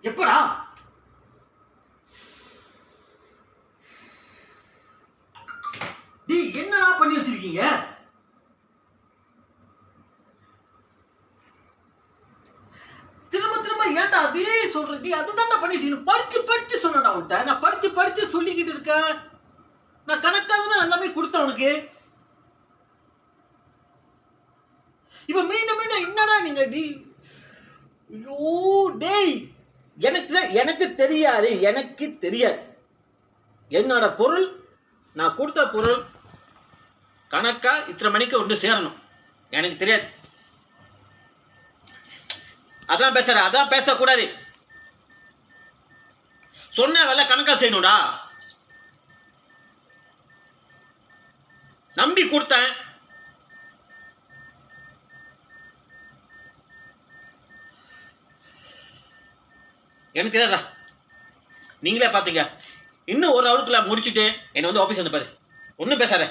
எப்படா? டேய் என்னடா பண்ணி வச்சிருக்கீங்க? திரும்ப திரும்ப ஏன்டா அதே சொல்றீங்க? அதுதான்டா பண்ணிட்டு படிச்சு படிச்சு சொன்னடா உன்கிட்ட. நான் படிச்சு படிச்சு சொல்லிக்கிட்டு இருக்கேன். நான் கணக்காக தான் எல்லாமே கொடுத்தேன் உனக்கு. இப்ப மீண்டும் மீண்டும் என்னடா நீங்க ஐயோ டேய், எனக்கு தெரியாது. எனக்கு தெரியாது. என்னோட பொருள், நான் கொடுத்த பொருள் கணக்கா இத்தனை மணிக்கு ஒன்று சேரணும். எனக்கு தெரியாது. அதான் பேசுற, அதான் பேசக்கூடாது. சொன்ன வேலை கணக்கா செய்யணும்டா. நம்பி கொடுத்தேன். எனக்கு தெரியாதா? நீங்களே பாத்தீங்க. இன்னும் ஒரு ஹவருக்குள்ள முடிச்சுட்டு என்ன வந்து ஆபீஸ் வந்து பாரு. ஒன்னும் பேசாத.